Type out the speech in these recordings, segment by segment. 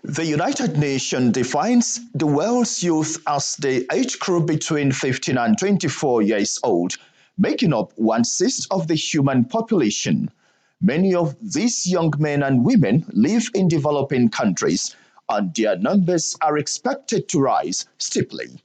The United Nations defines the world's youth as the age group between 15 and 24 years old, making up 1/6 of the human population. Many of these young men and women live in developing countries, and their numbers are expected to rise steeply.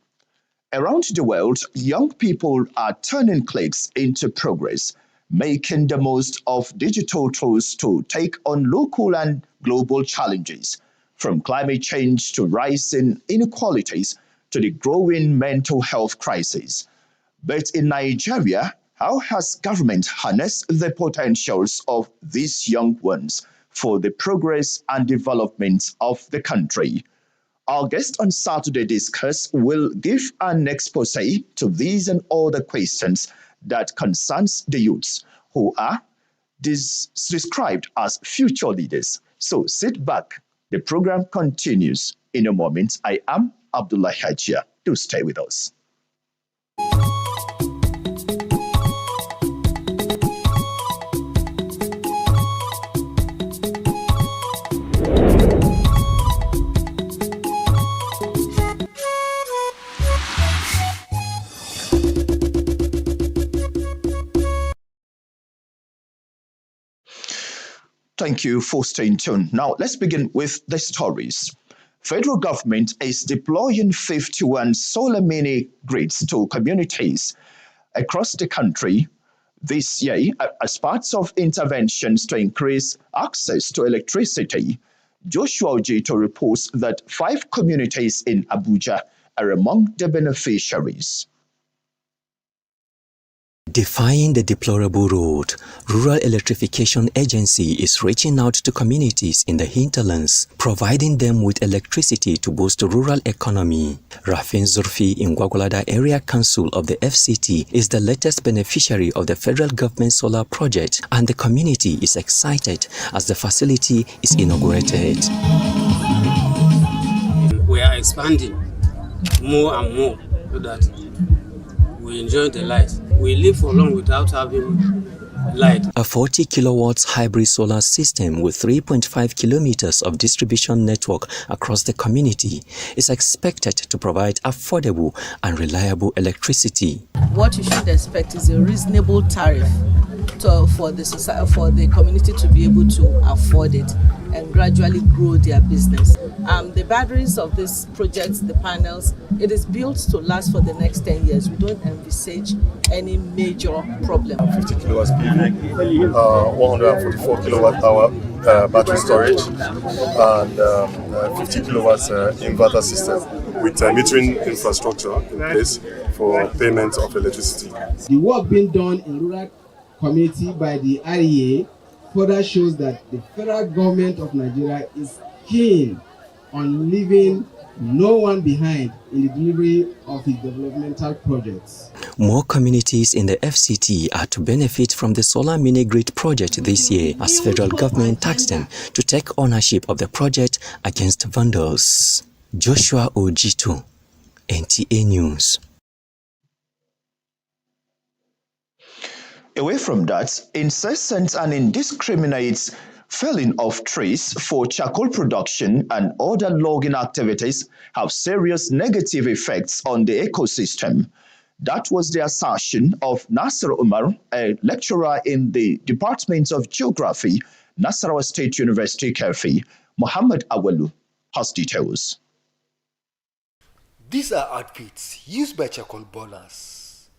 Around the world, young people are turning clicks into progress, making the most of digital tools to take on local and global challenges, from climate change to rising inequalities to the growing mental health crisis. But in Nigeria, how has government harnessed the potentials of these young ones for the progress and development of the country? Our guest on Saturday Discourse will give an expose to these and other questions that concerns the youths who are described as future leaders. So sit back. The program continues in a moment. I am Abdullah Hajia. Do stay with us. Thank you for staying tuned. Now, let's begin with the stories. Federal government is deploying 51 solar mini grids to communities across the country this year as part of interventions to increase access to electricity. Joshua Ojito reports that 5 communities in Abuja are among the beneficiaries. Defying the deplorable road, Rural Electrification Agency is reaching out to communities in the hinterlands, providing them with electricity to boost the rural economy. Rafin Zurfi in Gwagwalada Area Council of the FCT is the latest beneficiary of the federal government solar project, and the community is excited as the facility is inaugurated. We are expanding more and more so that we enjoy the light. We live for long without having light. A 40 kilowatts hybrid solar system with 3.5 kilometers of distribution network across the community is expected to provide affordable and reliable electricity. What you should expect is a reasonable tariff for the community to be able to afford it and gradually grow their business. The batteries of this project, the panels, it is built to last for the next 10 years. We don't envisage any major problem. 50 kilowatts PV, 144 kilowatt hour battery storage, and 50 kilowatts inverter system with metering infrastructure in place for payment of electricity. The work being done in rural community by the REA further shows that the federal government of Nigeria is keen on leaving no one behind in the delivery of its developmental projects. More communities in the FCT are to benefit from the solar mini grid project this year, as federal government taxed them to take ownership of the project against vandals. Joshua Ojito, NTA News. Away from that, incessant and indiscriminate felling of trees for charcoal production and other logging activities have serious negative effects on the ecosystem. That was the assertion of Nasser Umar, a lecturer in the Department of Geography, Nasarawa State University, Kefi. Muhammad Awalu has details. These are outfits used by charcoal burners.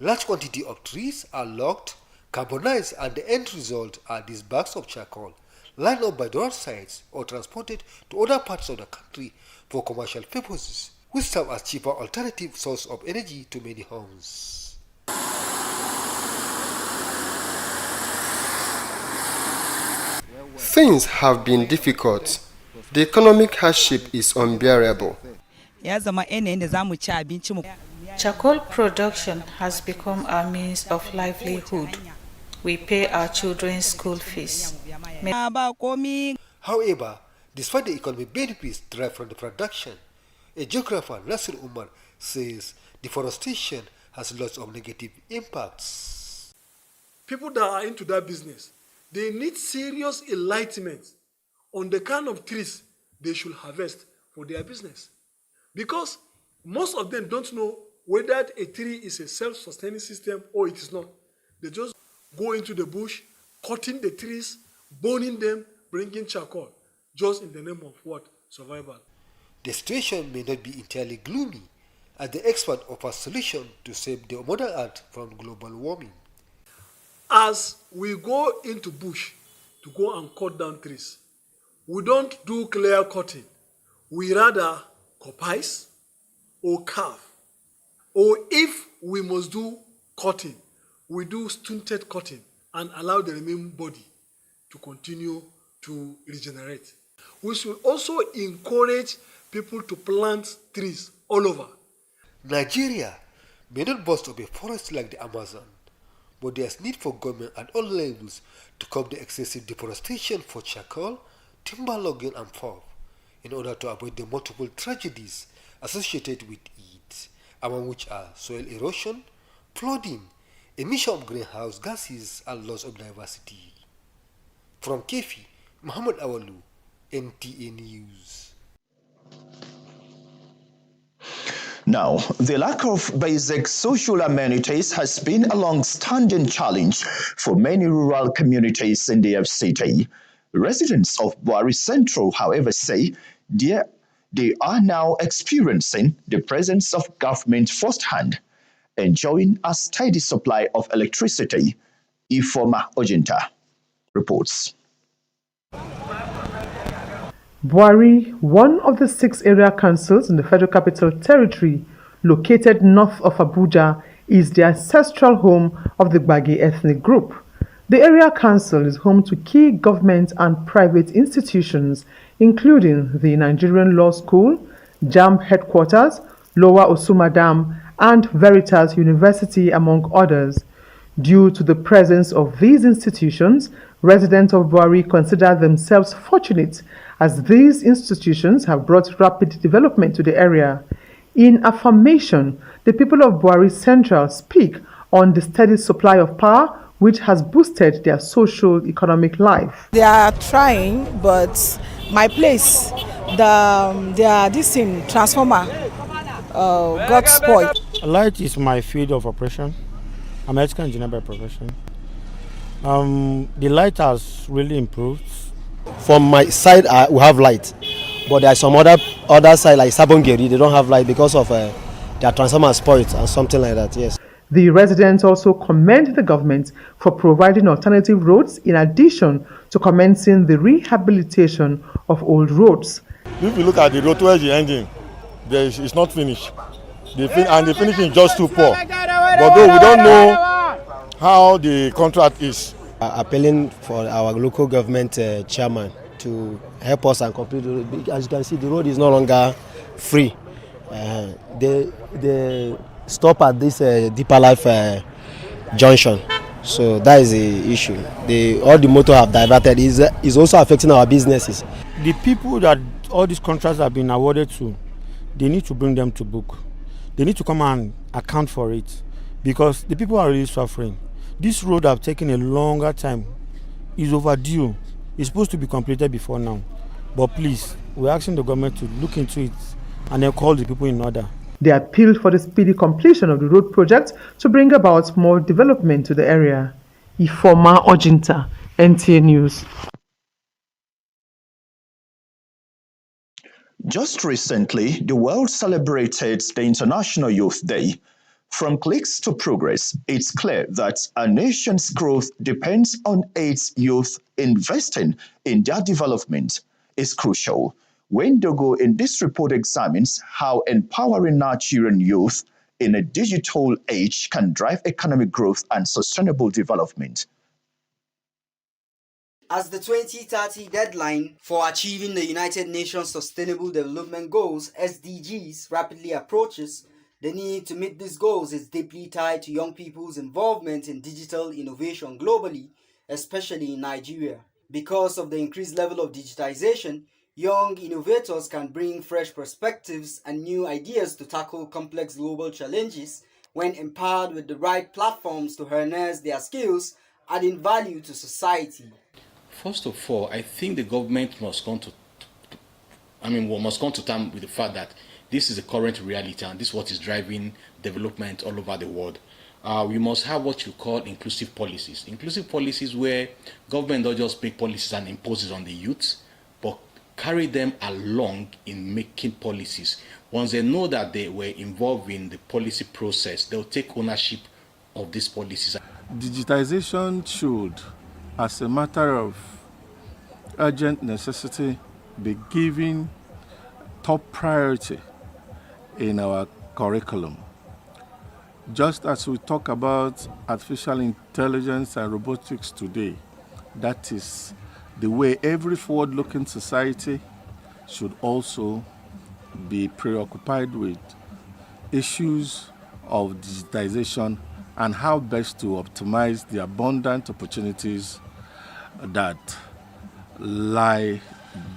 Large quantity of trees are logged, carbonized, and the end result are these bags of charcoal, lined up by the roadsides or transported to other parts of the country for commercial purposes, which serve as cheaper alternative source of energy to many homes. Things have been difficult. The economic hardship is unbearable. Charcoal production has become our means of livelihood. We pay our children's school fees. However, despite the economic benefits derived from the production, a geographer, Nasir Umar, says deforestation has lots of negative impacts. People that are into that business, they need serious enlightenment on the kind of trees they should harvest for their business. Because most of them don't know whether a tree is a self-sustaining system or it is not. They just go into the bush, cutting the trees, burning them, bringing charcoal, just in the name of what? Survival. The situation may not be entirely gloomy, as the expert offers solution to save the Mother Earth from global warming. As we go into bush to go and cut down trees, we don't do clear cutting. We rather coppice or carve. Or if we must do cutting, we do stunted cutting and allow the remaining body to continue to regenerate. We should also encourage people to plant trees all over. Nigeria may not boast of a forest like the Amazon, but there is need for government at all levels to curb the excessive deforestation for charcoal, timber logging and pulp, in order to avoid the multiple tragedies associated with it, among which are soil erosion, flooding, emission of greenhouse gases, and loss of diversity. From Kefi, Muhammad Awalu, NTA News. Now, the lack of basic social amenities has been a long-standing challenge for many rural communities in the FCT. Residents of Buhari Central, however, say they are now experiencing the presence of government firsthand, enjoying a steady supply of electricity. Ifoma Ojinta reports. Buhari, one of the 6 area councils in the Federal Capital Territory, located north of Abuja, is the ancestral home of the Gbagi ethnic group. The area council is home to key government and private institutions, including the Nigerian Law School, JAMB headquarters, Lower Osuma Dam, and Veritas University, among others. Due to the presence of these institutions, residents of Buhari consider themselves fortunate, as these institutions have brought rapid development to the area. In affirmation, the people of Buhari Central speak on the steady supply of power, which has boosted their socio-economic life. They are trying, but my place, this transformer got spoiled. Light is my field of operation. I'm an electrical engineer by profession. The light has really improved. From my side, we have light, but there are some other side like Sabongeri, they don't have light because of their transformer spoiled and something like that. Yes. The residents also commend the government for providing alternative roads in addition to commencing the rehabilitation of old roads. If you look at the road towards the ending, it's not finished. The finishing is just too poor. But though we don't know how the contract is. Appealing for our local government chairman to help us and complete the road. As you can see, the road is no longer free. They stop at this Deeper Life junction. So that is the issue. All the motor have diverted is also affecting our businesses. The people that all these contracts have been awarded to, they need to bring them to book. They need to come and account for it, because the people are really suffering. This road have taken a longer time. It's overdue. It's supposed to be completed before now. But please, we're asking the government to look into it and then call the people in order. They appealed for the speedy completion of the road project to bring about more development to the area. Ifoma Ojinta, NTA News. Just recently, the world celebrated the International Youth Day. From clicks to progress, it's clear that a nation's growth depends on its youth. Investing in their development is crucial. Wendogo in this report examines how empowering Nigerian youth in a digital age can drive economic growth and sustainable development. As the 2030 deadline for achieving the United Nations Sustainable Development Goals (SDGs) rapidly approaches, the need to meet these goals is deeply tied to young people's involvement in digital innovation globally, especially in Nigeria. Because of the increased level of digitization, young innovators can bring fresh perspectives and new ideas to tackle complex global challenges when empowered with the right platforms to harness their skills, adding value to society. First of all, I think the government must come to terms with the fact that this is the current reality and this is what is driving development all over the world. We must have what you call inclusive policies. Inclusive policies where government don't just make policies and impose it on the youth, but carry them along in making policies. Once they know that they were involved in the policy process, they'll take ownership of these policies. Digitization should, as a matter of urgent necessity, be given top priority in our curriculum. Just as we talk about artificial intelligence and robotics today, that is the way every forward-looking society should also be preoccupied with issues of digitization and how best to optimize the abundant opportunities that lie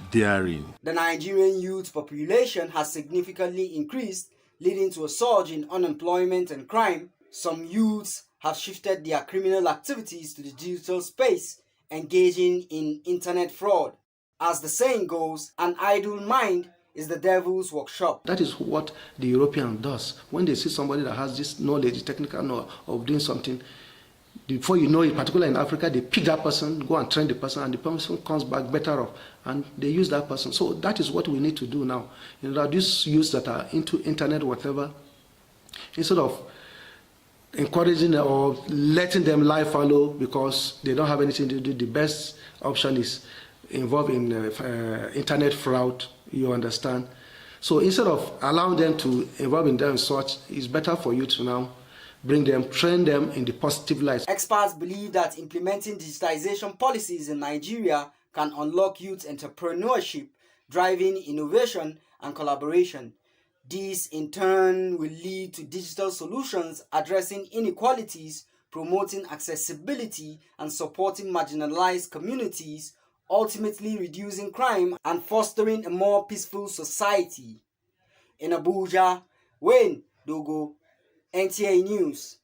therein. The Nigerian youth population has significantly increased, leading to a surge in unemployment and crime. Some youths have shifted their criminal activities to the digital space, engaging in internet fraud. As the saying goes, an idle mind is the devil's workshop. That is what the European does. When they see somebody that has this knowledge, technical knowledge of doing something, before you know it, particularly in Africa, they pick that person, go and train the person, and the person comes back better off, and they use that person. So that is what we need to do now. You know, these youths that are into internet, whatever, instead of encouraging or letting them lie fallow because they don't have anything to do, the best option is involved in internet fraud, you understand. So instead of allowing them to involve in them such, it's better for you to now bring them, train them in the positive light. Experts believe that implementing digitization policies in Nigeria can unlock youth entrepreneurship, driving innovation and collaboration. This, in turn, will lead to digital solutions addressing inequalities, promoting accessibility, and supporting marginalized communities, ultimately reducing crime and fostering a more peaceful society. In Abuja, Wayne Dogo, NTA News.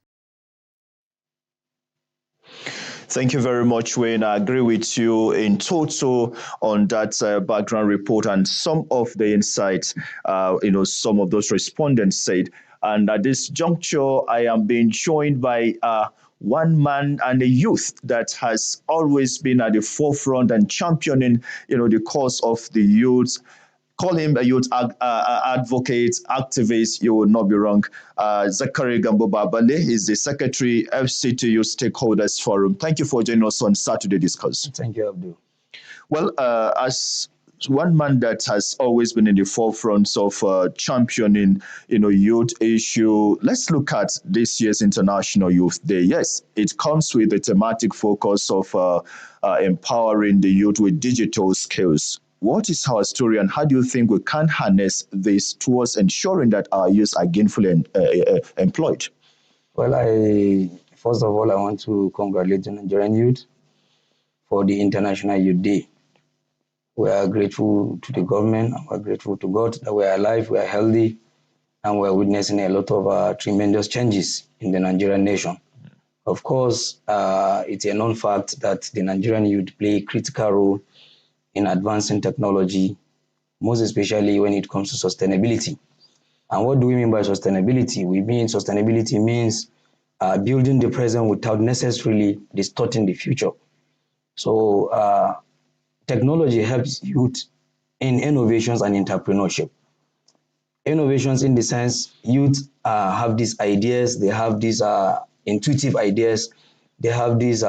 Thank you very much, Wayne. I agree with you in total on that background report and some of the insights, some of those respondents said. And at this juncture, I am being joined by one man and a youth that has always been at the forefront and championing, the cause of the youth. Call him a youth advocate, activist, you will not be wrong. Zachary Gambo Babale is the Secretary, FCTU Stakeholders Forum. Thank you for joining us on Saturday Discourse. Thank you, Abdul. Well, as one man that has always been in the forefront of championing, youth issue, let's look at this year's International Youth Day. Yes, it comes with a thematic focus of empowering the youth with digital skills. What is our story and how do you think we can harness this towards ensuring that our youth are gainfully employed? Well, first of all, I want to congratulate the Nigerian youth for the International Youth Day. We are grateful to the government, and we are grateful to God that we are alive, we are healthy, and we are witnessing a lot of tremendous changes in the Nigerian nation. Of course, it's a known fact that the Nigerian youth play a critical role in advancing technology, most especially when it comes to sustainability. And what do we mean by sustainability? Sustainability means building the present without necessarily distorting the future. So technology helps youth in innovations and entrepreneurship. Innovations in the sense youth have these ideas, they have these intuitive ideas, they have this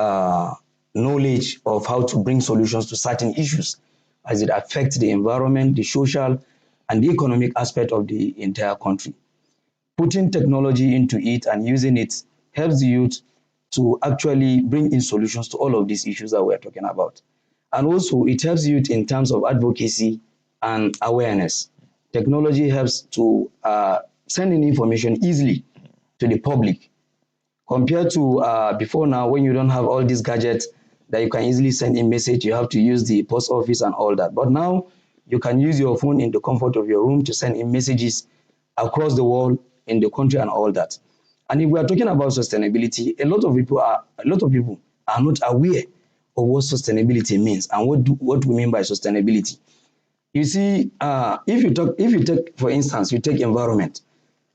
knowledge of how to bring solutions to certain issues as it affects the environment, the social, and the economic aspect of the entire country. Putting technology into it and using it helps the youth to actually bring in solutions to all of these issues that we're talking about. And also, it helps youth in terms of advocacy and awareness. Technology helps to send in information easily to the public compared to before now when you don't have all these gadgets that you can easily send a message. You have to use the post office and all that. But now you can use your phone in the comfort of your room to send in messages across the world, in the country and all that. And if we are talking about sustainability, a lot of people are not aware of what sustainability means and what we mean by sustainability. You see, if you take, for instance, you take environment.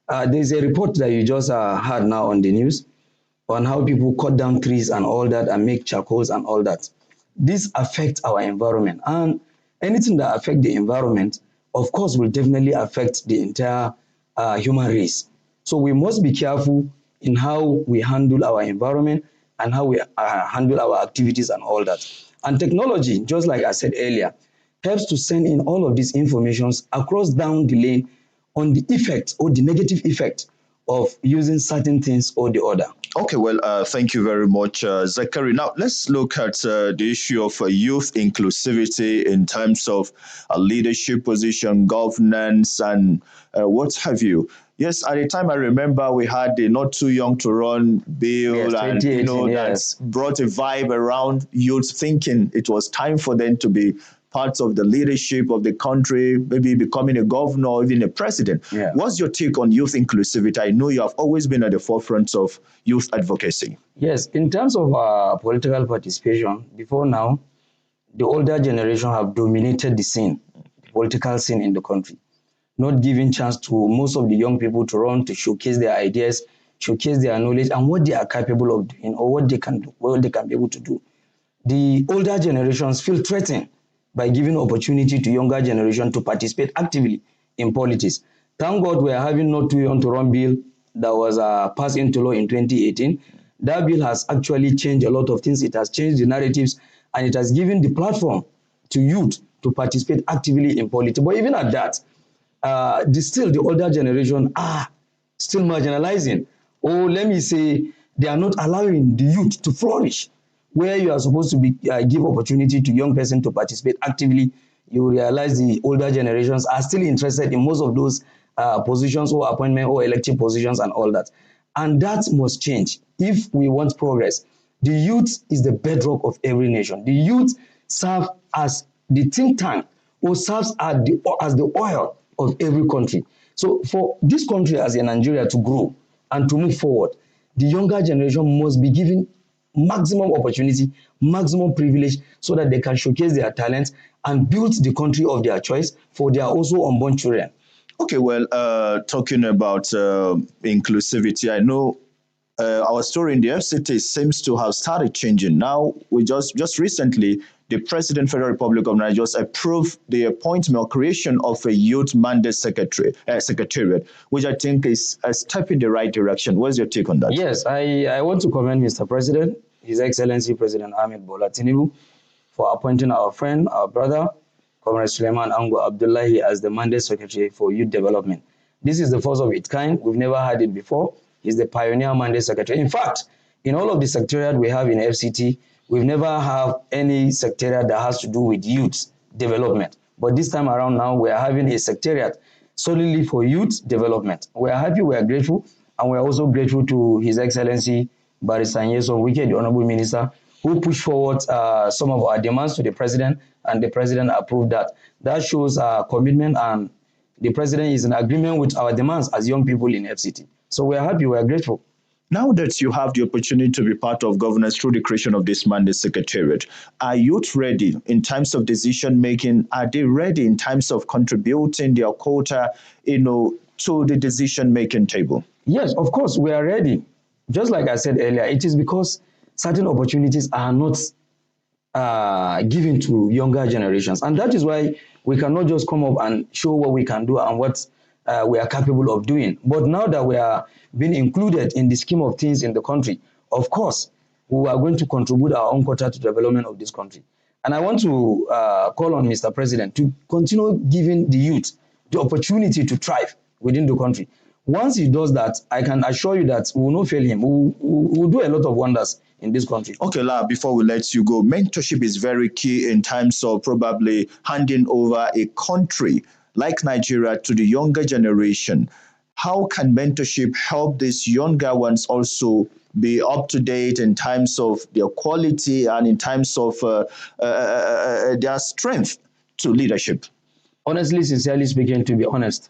There's a report that you just heard now on the news on how people cut down trees and all that and make charcoals and all that. This affects our environment, and anything that affects the environment, of course, will definitely affect the entire human race. So we must be careful in how we handle our environment and how we handle our activities and all that. And technology, just like I said earlier, helps to send in all of these informations across down the lane on the effect or the negative effect of using certain things or the other. Okay, well, thank you very much, Zachary. Now, let's look at the issue of youth inclusivity in terms of leadership position, governance, and what have you. Yes, at the time I remember we had the Not Too Young to Run bill, Yes, and 2018, that yes. brought a vibe around youth thinking it was time for them to be parts of the leadership of the country, maybe becoming a governor or even a president. Yeah. What's your take on youth inclusivity? I know you have always been at the forefront of youth advocacy. Yes, in terms of political participation, before now, the older generation have dominated the scene, the political scene in the country, not giving chance to most of the young people to run, to showcase their ideas, showcase their knowledge and what they are capable of doing or what they can do, what they can be able to do. The older generations feel threatened by giving opportunity to younger generation to participate actively in politics. Thank God we are having Not Too Young to Run bill that was passed into law in 2018. That bill has actually changed a lot of things. It has changed the narratives and it has given the platform to youth to participate actively in politics. But even at that, still the older generation are still marginalizing, or let me say, they are not allowing the youth to flourish. Where you are supposed to be give opportunity to young person to participate actively, you realize the older generations are still interested in most of those positions or appointment or elective positions and all that. And that must change if we want progress. The youth is the bedrock of every nation. The youth serve as the think tank or serves as the oil of every country. So for this country as a Nigeria to grow and to move forward, the younger generation must be given maximum opportunity, maximum privilege so that they can showcase their talents and build the country of their choice for their also unborn children. Okay, well, talking about inclusivity, I know our story in the FCT seems to have started changing. Now, we just recently, the President Federal Republic of Nigeria just approved the appointment or creation of a youth mandate secretariat, which I think is a step in the right direction. What's your take on that? Yes, I want to commend Mr. President, His Excellency President Ahmed Bola Tinubu, for appointing our friend, our brother, Comrade Suleiman Ango Abdullahi as the mandate secretary for youth development. This is the first of its kind. We've never had it before. He's the pioneer mandate secretary. In fact, in all of the secretariat we have in FCT, we've never had any secretariat that has to do with youth development. But this time around now, we are having a secretariat solely for youth development. We are happy, we are grateful, and we are also grateful to His Excellency Barrister Nyesom Wike, the Honorable Minister, who pushed forward some of our demands to the President, and the President approved that. That shows our commitment, and the President is in agreement with our demands as young people in FCT. So we are happy, we are grateful. Now that you have the opportunity to be part of governance through the creation of this mandate secretariat, are youth ready in terms of decision making? Are they ready in terms of contributing their quota, to the decision making table? Yes, of course, we are ready. Just like I said earlier, it is because certain opportunities are not given to younger generations. And that is why we cannot just come up and show what we can do and what we are capable of doing. But now that we are being included in the scheme of things in the country, of course, we are going to contribute our own quota to the development of this country. And I want to call on Mr. President to continue giving the youth the opportunity to thrive within the country. Once he does that, I can assure you that we will not fail him. We will do a lot of wonders in this country. Okay, La, before we let you go, mentorship is very key in terms of probably handing over a country like Nigeria to the younger generation. How can mentorship help these younger ones also be up to date in terms of their quality and in terms of their strength to leadership? Honestly, sincerely speaking, to be honest,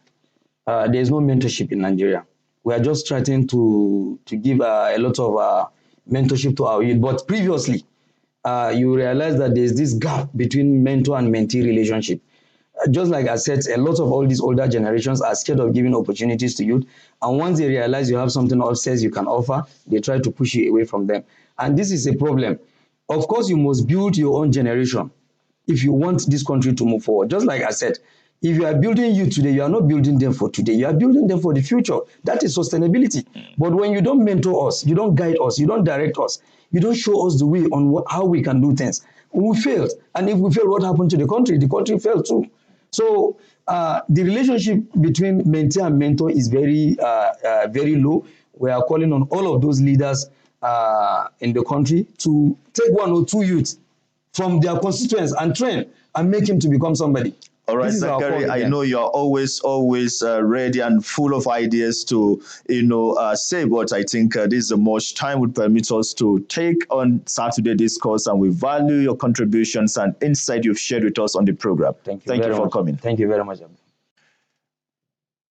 there is no mentorship in Nigeria. We are just trying to give a lot of mentorship to our youth. But previously, you realize that there is this gap between mentor and mentee relationship. Just like I said, a lot of all these older generations are scared of giving opportunities to youth. And once they realize you have something upstairs you can offer, they try to push you away from them. And this is a problem. Of course, you must build your own generation if you want this country to move forward. Just like I said, if you are building youth today, you are not building them for today. You are building them for the future. That is sustainability. But when you don't mentor us, you don't guide us, you don't direct us, you don't show us the way on how we can do things, we failed. And if we fail, what happened to the country? The country failed too. So the relationship between mentee and mentor is very, very low. We are calling on all of those leaders in the country to take 1 or 2 youths from their constituents and train and make him to become somebody. All right, Zachary, I know you're always ready and full of ideas to, say, but I think this is the most time would permit us to take on Saturday Discourse, and we value your contributions and insight you've shared with us on the program. Thank you for coming. Thank you very much.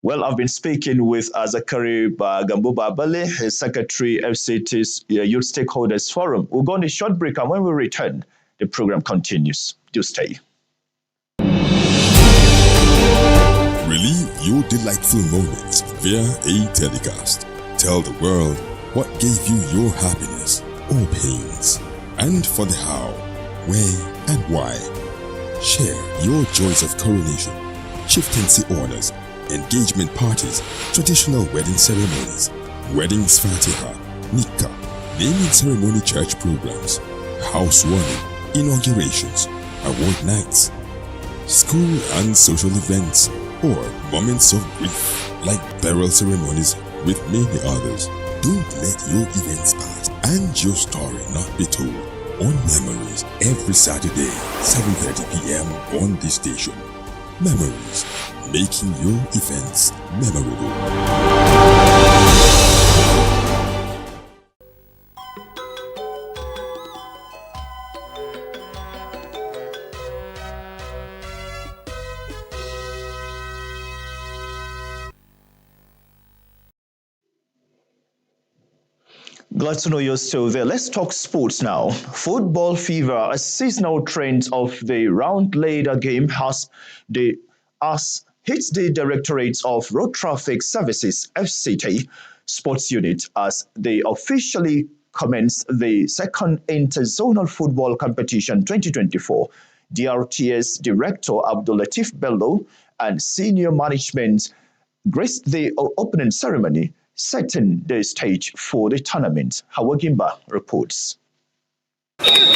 Well, I've been speaking with Zachary Gambo Babale, Secretary FCT's Youth Stakeholders Forum. We'll go on a short break, and when we return, the program continues. Do stay. Relive your delightful moments via a telecast. Tell the world what gave you your happiness or pains, and for the how, where, and why. Share your joys of coronation, chieftaincy honors, engagement parties, traditional wedding ceremonies, weddings fatiha, nikah, naming ceremony church programs, housewarming, inaugurations, award nights, school and social events, or moments of grief like burial ceremonies with many others. Don't let your events pass and your story not be told on Memories every Saturday, 7:30 p.m. on this station. Memories, making your events memorable. Glad to know you're still there. Let's talk sports now. Football fever, a seasonal trend of the round later game, has hit the Directorate of Road Traffic Services (FCT) Sports Unit as they officially commenced the second interzonal football competition 2024. DRTS Director Abdul Latif Bello and senior management graced the opening ceremony, setting the stage for the tournament. Hawagimba reports.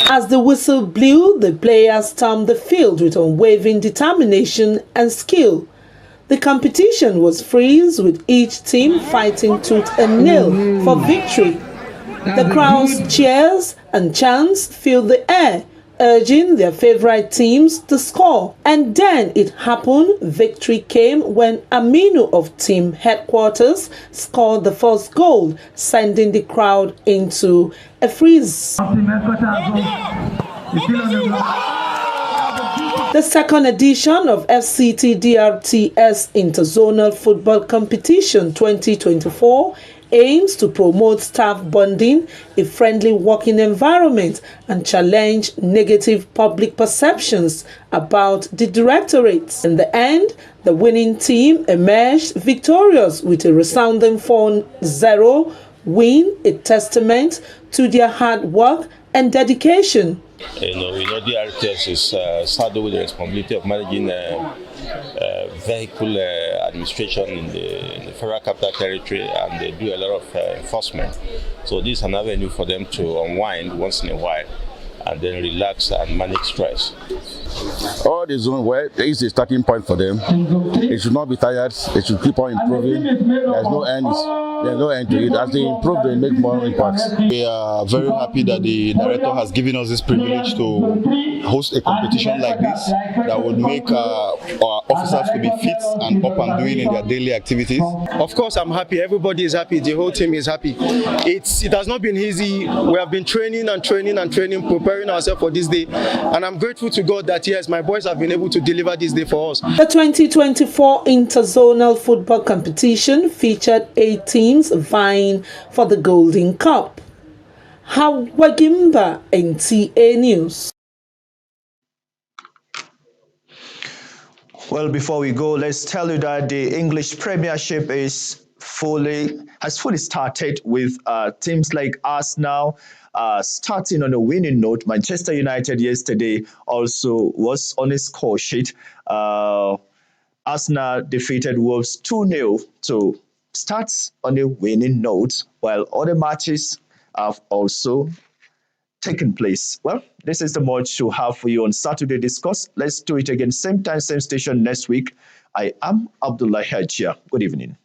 As the whistle blew, the players stormed the field with unwavering determination and skill. The competition was fierce, with each team fighting tooth and nail for victory. The crowd's cheers and chants filled the air, urging their favorite teams to score. And then it happened. Victory came when Aminu of team headquarters scored the first goal, sending the crowd into a freeze. The second edition of FCT DRTS Interzonal Football Competition 2024 aims to promote staff bonding, a friendly working environment, and challenge negative public perceptions about the directorates. In the end, the winning team emerged victorious with a resounding 4-0 win, a testament to their hard work and dedication. DRTS is saddled with the responsibility of managing vehicle administration in the Federal Capital Territory, and they do a lot of enforcement. So this is an avenue for them to unwind once in a while and then relax and manage stress. All the zone where there is a starting point for them. They should not be tired. They should keep on improving. There's no end. There's no end to it. As they improve, they make more impact. We are very happy that the director has given us this privilege to host a competition like this that would make our officers to be fit and up and doing in their daily activities. Of course, I'm happy. Everybody is happy. The whole team is happy. It has not been easy. We have been training, preparing ourselves for this day. And I'm grateful to God that, yes, my boys have been able to deliver this day for us. The 2024 Interzonal Football Competition featured 8 teams vying for the Golden Cup. Hawagimba, NTA News. Well, before we go, let's tell you that the English Premiership has fully started with teams like Arsenal starting on a winning note. Manchester United yesterday also was on a score sheet. Arsenal defeated Wolves 2-0 to start on a winning note, while other matches have also taken place. Well, this is the much to have for you on Saturday Discourse. Let's do it again, same time, same station next week. I am Abdullah Hajia. Good evening.